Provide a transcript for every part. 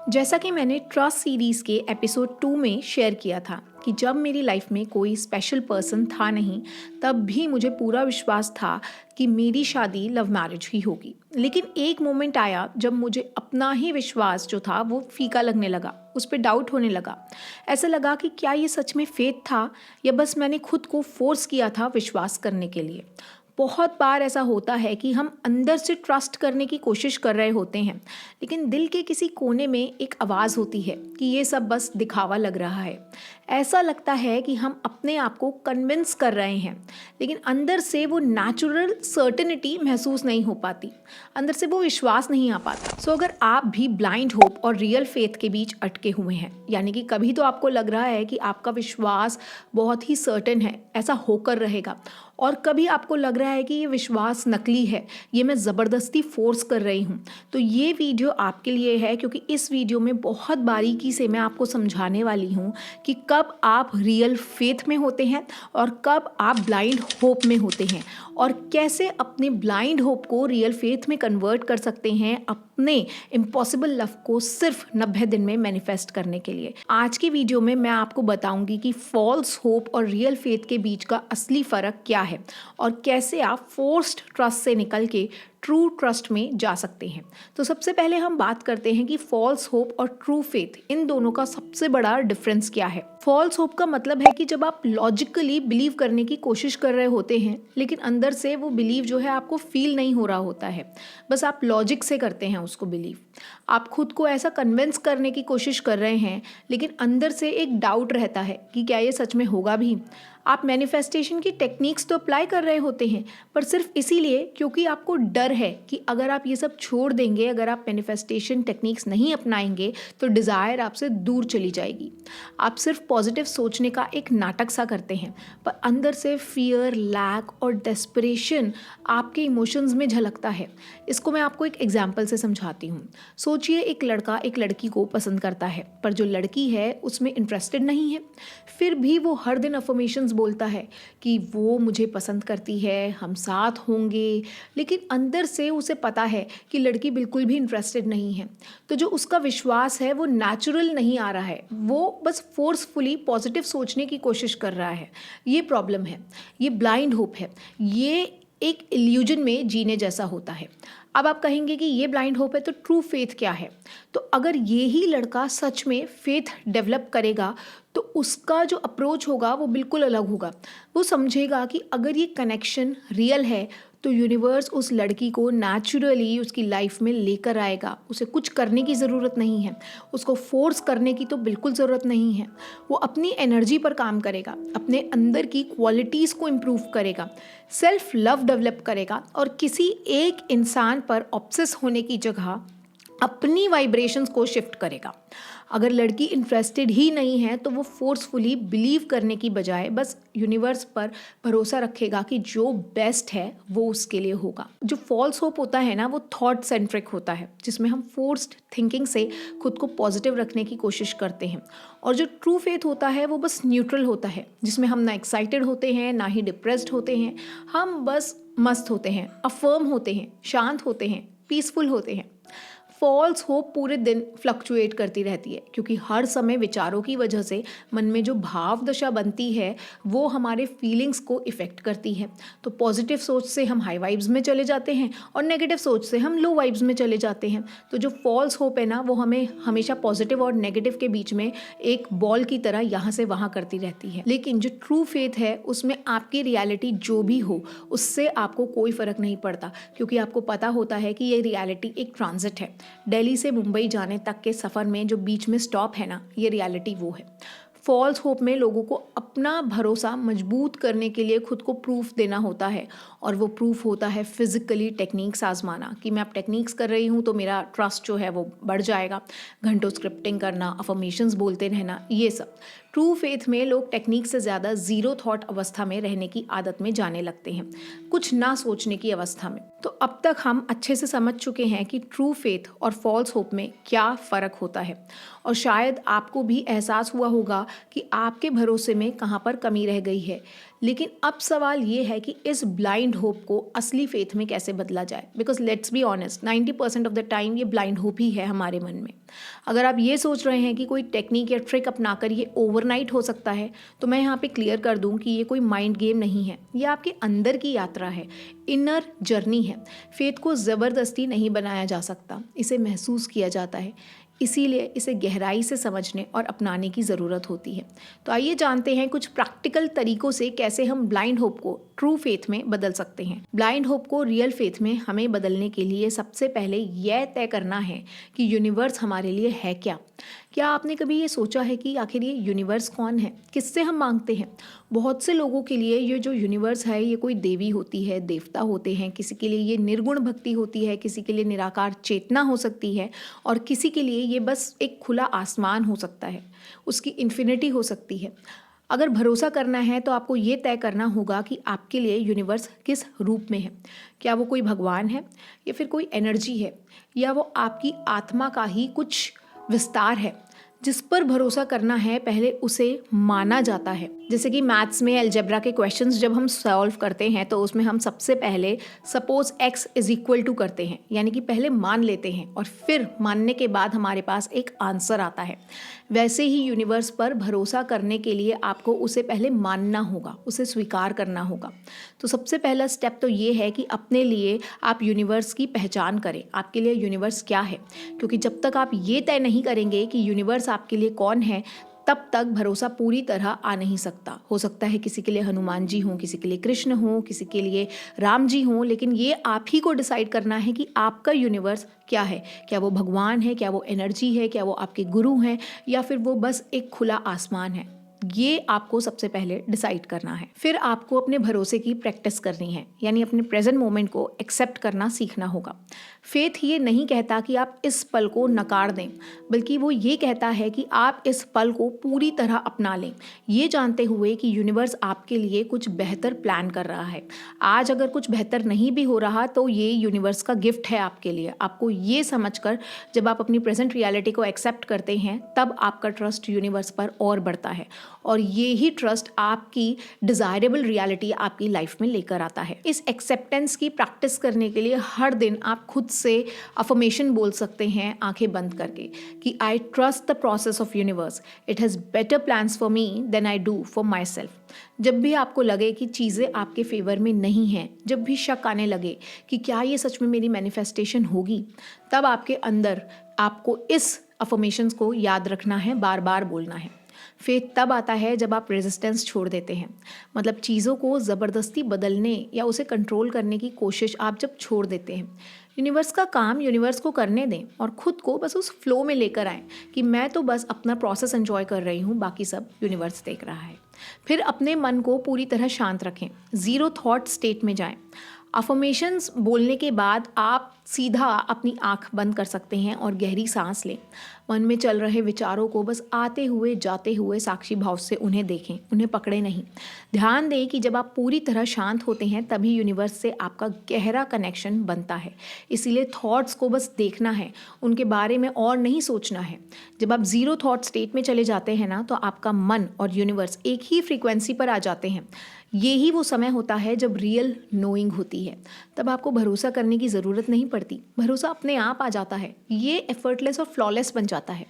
जैसा कि मैंने ट्रस्ट सीरीज़ के एपिसोड 2 में शेयर किया था कि जब मेरी लाइफ में कोई स्पेशल पर्सन था नहीं, तब भी मुझे पूरा विश्वास था कि मेरी शादी लव मैरिज ही होगी। लेकिन एक मोमेंट आया जब मुझे अपना ही विश्वास जो था वो फीका लगने लगा, उस पर डाउट होने लगा। ऐसा लगा कि क्या ये सच में फेथ था या बस मैंने खुद को फोर्स किया था विश्वास करने के लिए। बहुत बार ऐसा होता है कि हम अंदर से ट्रस्ट करने की कोशिश कर रहे होते हैं, लेकिन दिल के किसी कोने में एक आवाज़ होती है कि ये सब बस दिखावा लग रहा है। ऐसा लगता है कि हम अपने आप को कन्विंस कर रहे हैं, लेकिन अंदर से वो नेचुरल सर्टेनिटी महसूस नहीं हो पाती, अंदर से वो विश्वास नहीं आ पाता। सो अगर आप भी ब्लाइंड होप और रियल फेथ के बीच अटके हुए हैं, यानी कि कभी तो आपको लग रहा है कि आपका विश्वास बहुत ही सर्टेन है, ऐसा होकर रहेगा, और कभी आपको लग रहा है कि ये विश्वास नकली है, ये मैं ज़बरदस्ती फोर्स कर रही हूँ, तो ये वीडियो आपके लिए है। क्योंकि इस वीडियो में बहुत बारीकी से मैं आपको समझाने वाली हूँ कि कब आप रियल फेथ में होते हैं और कब आप ब्लाइंड होप में होते हैं, और कैसे अपने ब्लाइंड होप को रियल फेथ में कन्वर्ट कर सकते हैं अपने इम्पॉसिबल लव को सिर्फ 90 दिन में मैनिफेस्ट करने के लिए। आज की वीडियो में मैं आपको बताऊंगी कि फॉल्स होप और रियल फेथ के बीच का असली फ़र्क क्या है और कैसे आप फोर्स्ड ट्रस्ट से निकल के ट्रू ट्रस्ट में जा सकते हैं। तो सबसे पहले हम बात करते हैं कि फॉल्स होप और ट्रू फेथ, इन दोनों का सबसे बड़ा डिफरेंस क्या है। फॉल्स होप का मतलब है कि जब आप लॉजिकली बिलीव करने की कोशिश कर रहे होते हैं, लेकिन अंदर से वो बिलीव जो है आपको फील नहीं हो रहा होता है, बस आप लॉजिक से करते हैं उसको बिलीव। आप खुद को ऐसा कन्विंस करने की कोशिश कर रहे हैं, लेकिन अंदर से एक डाउट रहता है कि क्या ये सच में होगा भी। आप मैनिफेस्टेशन की टेक्निक्स तो अप्लाई कर रहे होते हैं, पर सिर्फ इसीलिए क्योंकि आपको डर है कि अगर आप ये सब छोड़ देंगे, अगर आप मैनिफेस्टेशन टेक्निक्स नहीं अपनाएंगे तो डिज़ायर आपसे दूर चली जाएगी। आप सिर्फ पॉजिटिव सोचने का एक नाटक सा करते हैं, पर अंदर से फियर, लैक और डेस्परेशन आपके इमोशंस में झलकता है। इसको मैं आपको एक एग्जाम्पल से समझाती हूँ। सोचिए एक लड़का एक लड़की को पसंद करता है, पर जो लड़की है उसमें इंटरेस्टेड नहीं है। फिर भी वो हर दिन अफर्मेशंस बोलता है कि वो मुझे पसंद करती है, हम साथ होंगे, लेकिन अंदर से उसे पता है कि लड़की बिल्कुल भी इंटरेस्टेड नहीं है। तो जो उसका विश्वास है वो नेचुरल नहीं आ रहा है, वो बस फोर्सफुली पॉजिटिव सोचने की कोशिश कर रहा है। ये प्रॉब्लम है, ये ब्लाइंड होप है, ये एक इल्यूजन में जीने जैसा होता है। अब आप कहेंगे कि ये ब्लाइंड होप है, तो ट्रू फेथ क्या है? तो अगर ये ही लड़का सच में फेथ डेवलप करेगा तो उसका जो अप्रोच होगा वो बिल्कुल अलग होगा। वो समझेगा कि अगर ये कनेक्शन रियल है तो यूनिवर्स उस लड़की को नेचुरली उसकी लाइफ में लेकर आएगा। उसे कुछ करने की ज़रूरत नहीं है, उसको फोर्स करने की तो बिल्कुल ज़रूरत नहीं है। वो अपनी एनर्जी पर काम करेगा, अपने अंदर की क्वालिटीज़ को इम्प्रूव करेगा, सेल्फ लव डेवलप करेगा, और किसी एक इंसान पर ऑब्सेस होने की जगह अपनी वाइब्रेशंस को शिफ्ट करेगा। अगर लड़की इंटरेस्टेड ही नहीं है तो वो फोर्सफुली बिलीव करने की बजाय बस यूनिवर्स पर भरोसा रखेगा कि जो बेस्ट है वो उसके लिए होगा। जो फॉल्स होप होता है ना, वो थॉट सेंट्रिक होता है, जिसमें हम फोर्स्ड थिंकिंग से खुद को पॉजिटिव रखने की कोशिश करते हैं। और जो ट्रू फेथ होता है वो बस न्यूट्रल होता है, जिसमें हम ना एक्साइटेड होते हैं ना ही डिप्रेस्ड होते हैं, हम बस मस्त होते हैं, अफर्म होते हैं, शांत होते हैं, पीसफुल होते हैं। फॉल्स होप पूरे दिन फ्लक्चुएट करती रहती है, क्योंकि हर समय विचारों की वजह से मन में जो भाव दशा बनती है वो हमारे फीलिंग्स को इफ़ेक्ट करती है। तो पॉजिटिव सोच से हम हाई वाइब्स में चले जाते हैं और नेगेटिव सोच से हम लो वाइब्स में चले जाते हैं। तो जो फॉल्स होप है ना, वो हमें हमेशा पॉजिटिव और नेगेटिव के बीच में एक बॉल की तरह यहाँ से वहाँ करती रहती है। लेकिन जो ट्रू फेथ है उसमें आपकी रियलिटी जो भी हो उससे आपको कोई फ़र्क नहीं पड़ता, क्योंकि आपको पता होता है कि ये रियलिटी एक ट्रांजिट है। दिल्ली से मुंबई जाने तक के सफ़र में जो बीच में स्टॉप है ना, ये रियलिटी वो है। फॉल्स होप में लोगों को अपना भरोसा मजबूत करने के लिए खुद को प्रूफ देना होता है, और वो प्रूफ होता है फिजिकली टेक्निक्स आजमाना कि मैं अब टेक्निक्स कर रही हूँ तो मेरा ट्रस्ट जो है वो बढ़ जाएगा। घंटों स्क्रिप्टिंग करना, अफर्मेशंस बोलते रहना, ये सब। ट्रू फेथ में लोग टेक्निक से ज़्यादा ज़ीरो थॉट अवस्था में रहने की आदत में जाने लगते हैं, कुछ ना सोचने की अवस्था में। तो अब तक हम अच्छे से समझ चुके हैं कि ट्रू फेथ और फॉल्स होप में क्या फ़र्क होता है, और शायद आपको भी एहसास हुआ होगा कि आपके भरोसे में कहाँ पर कमी रह गई है। लेकिन अब सवाल ये है कि इस ब्लाइंड होप को असली फेथ में कैसे बदला जाए, because let's be honest 90% of the time ये ब्लाइंड होप ही है हमारे मन में। अगर आप ये सोच रहे हैं कि कोई टेक्निक या ट्रिक अपनाकर ये ओवरनाइट हो सकता है, तो मैं यहाँ पे क्लियर कर दूँ कि ये कोई माइंड गेम नहीं है, ये आपके अंदर की यात्रा है, इनर जर्नी है। फेथ को ज़बरदस्ती नहीं बनाया जा सकता, इसे महसूस किया जाता है, इसीलिए इसे गहराई से समझने और अपनाने की ज़रूरत होती है। तो आइए जानते हैं कुछ प्रैक्टिकल तरीकों से कैसे हम ब्लाइंड होप को ट्रू फेथ में बदल सकते हैं। ब्लाइंड होप को रियल फेथ में हमें बदलने के लिए सबसे पहले यह तय करना है कि यूनिवर्स हमारे लिए है क्या। क्या आपने कभी ये सोचा है कि आखिर ये यूनिवर्स कौन है, किससे हम मांगते हैं? बहुत से लोगों के लिए ये जो यूनिवर्स है ये कोई देवी होती है, देवता होते हैं, किसी के लिए ये निर्गुण भक्ति होती है, किसी के लिए निराकार चेतना हो सकती है, और किसी के लिए ये बस एक खुला आसमान हो सकता है, उसकी इन्फिनिटी हो सकती है। अगर भरोसा करना है तो आपको ये तय करना होगा कि आपके लिए यूनिवर्स किस रूप में है। क्या वो कोई भगवान है, या फिर कोई एनर्जी है, या वो आपकी आत्मा का ही कुछ विस्तार है? जिस पर भरोसा करना है पहले उसे माना जाता है। जैसे कि मैथ्स में अलजेब्रा के क्वेश्चंस जब हम सॉल्व करते हैं तो उसमें हम सबसे पहले suppose x is equal to करते हैं, यानी कि पहले मान लेते हैं और फिर मानने के बाद हमारे पास एक आंसर आता है। वैसे ही यूनिवर्स पर भरोसा करने के लिए आपको उसे पहले मानना होगा, उसे स्वीकार करना होगा। तो सबसे पहला स्टेप तो ये है कि अपने लिए आप यूनिवर्स की पहचान करें, आपके लिए यूनिवर्स क्या है। क्योंकि जब तक आप ये तय नहीं करेंगे कि यूनिवर्स आपके लिए कौन है, तब तक भरोसा पूरी तरह आ नहीं सकता। हो सकता है किसी के लिए हनुमान जी हों, किसी के लिए कृष्ण हों, किसी के लिए राम जी हों, लेकिन ये आप ही को डिसाइड करना है कि आपका यूनिवर्स क्या है। क्या वो भगवान है, क्या वो एनर्जी है, क्या वो आपके गुरु हैं, या फिर वो बस एक खुला आसमान है। ये आपको सबसे पहले डिसाइड करना है। फिर आपको अपने भरोसे की प्रैक्टिस करनी है, यानी अपने प्रेजेंट मोमेंट को एक्सेप्ट करना सीखना होगा। फेथ ये नहीं कहता कि आप इस पल को नकार दें, बल्कि वो ये कहता है कि आप इस पल को पूरी तरह अपना लें, ये जानते हुए कि यूनिवर्स आपके लिए कुछ बेहतर प्लान कर रहा है। आज अगर कुछ बेहतर नहीं भी हो रहा तो ये यूनिवर्स का गिफ्ट है आपके लिए। आपको ये समझकर जब आप अपनी प्रेजेंट रियलिटी को एक्सेप्ट करते हैं तब आपका ट्रस्ट यूनिवर्स पर और बढ़ता है, और ये ही ट्रस्ट आपकी डिज़ायरेबल रियलिटी आपकी लाइफ में लेकर आता है। इस एक्सेप्टेंस की प्रैक्टिस करने के लिए हर दिन आप खुद से अफर्मेशन बोल सकते हैं आंखें बंद करके कि I trust the process of universe, it has better plans for me than I do for myself. जब भी आपको लगे कि चीज़ें आपके फेवर में नहीं हैं, जब भी शक आने लगे कि क्या ये सच में मेरी मैनिफेस्टेशन होगी, तब आपके अंदर आपको इस अफर्मेशंस को याद रखना है, बार बार बोलना है। फेथ तब आता है जब आप रेजिस्टेंस छोड़ देते हैं, मतलब चीज़ों को ज़बरदस्ती बदलने या उसे कंट्रोल करने की कोशिश आप जब छोड़ देते हैं। यूनिवर्स का काम यूनिवर्स को करने दें और ख़ुद को बस उस फ्लो में लेकर आएँ कि मैं तो बस अपना प्रोसेस एंजॉय कर रही हूँ, बाकी सब यूनिवर्स देख रहा है। फिर अपने मन को पूरी तरह शांत रखें, ज़ीरो थॉट स्टेट में जाएं। अफर्मेशंस बोलने के बाद आप सीधा अपनी आंख बंद कर सकते हैं और गहरी सांस लें। मन में चल रहे विचारों को बस आते हुए जाते हुए साक्षी भाव से उन्हें देखें, उन्हें पकड़े नहीं। ध्यान दें कि जब आप पूरी तरह शांत होते हैं तभी यूनिवर्स से आपका गहरा कनेक्शन बनता है। इसीलिए थॉट्स को बस देखना है, उनके बारे में और नहीं सोचना है। जब आप ज़ीरो थॉट स्टेट में चले जाते हैं ना, तो आपका मन और यूनिवर्स एक ही फ्रीक्वेंसी पर आ जाते हैं। ये ही वो समय होता है जब रियल नोइंग होती है। तब आपको भरोसा करने की ज़रूरत नहीं पड़ती, भरोसा अपने आप आ जाता है। ये एफर्टलेस और फ्लॉलेस बन जाता है।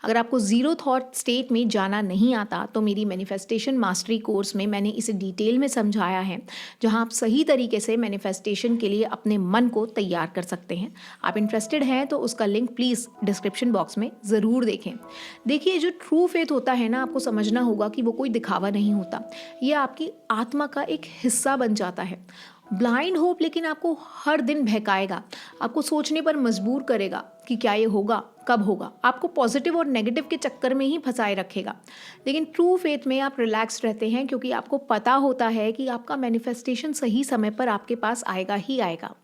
अगर आपको ज़ीरो थॉट स्टेट में जाना नहीं आता तो मेरी मैनिफेस्टेशन मास्टरी कोर्स में मैंने इसे डिटेल में समझाया है, जहां आप सही तरीके से मैनिफेस्टेशन के लिए अपने मन को तैयार कर सकते हैं। आप इंटरेस्टेड हैं तो उसका लिंक प्लीज़ डिस्क्रिप्शन बॉक्स में ज़रूर देखें। देखिए, जो ट्रू फेथ होता है ना, आपको समझना होगा कि वो कोई दिखावा नहीं होता, ये आपकी आत्मा का एक हिस्सा बन जाता है। ब्लाइंड होप लेकिन आपको हर दिन बहकाएगा, आपको सोचने पर मजबूर करेगा कि क्या ये होगा, कब होगा, आपको पॉजिटिव और नेगेटिव के चक्कर में ही फंसाए रखेगा। लेकिन ट्रू फेथ में आप रिलैक्स रहते हैं, क्योंकि आपको पता होता है कि आपका मैनिफेस्टेशन सही समय पर आपके पास आएगा ही आएगा।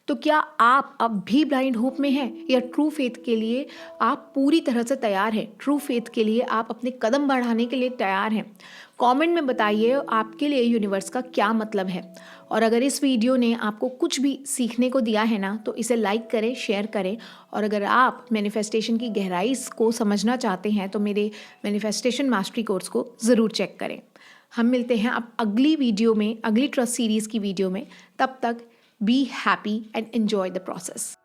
तो क्या आप अब भी ब्लाइंड होप में हैं, या ट्रू फेथ के लिए आप पूरी तरह से तैयार हैं? ट्रू फेथ के लिए आप अपने कदम बढ़ाने के लिए तैयार हैं? कमेंट में बताइए आपके लिए यूनिवर्स का क्या मतलब है। और अगर इस वीडियो ने आपको कुछ भी सीखने को दिया है ना, तो इसे लाइक करें, शेयर करें। और अगर आप मैनिफेस्टेशन की गहराई को समझना चाहते हैं तो मेरे मैनिफेस्टेशन मास्टरी कोर्स को ज़रूर चेक करें। हम मिलते हैं अब अगली वीडियो में, अगली ट्रस्ट सीरीज़ की वीडियो में। तब तक be happy and enjoy the process.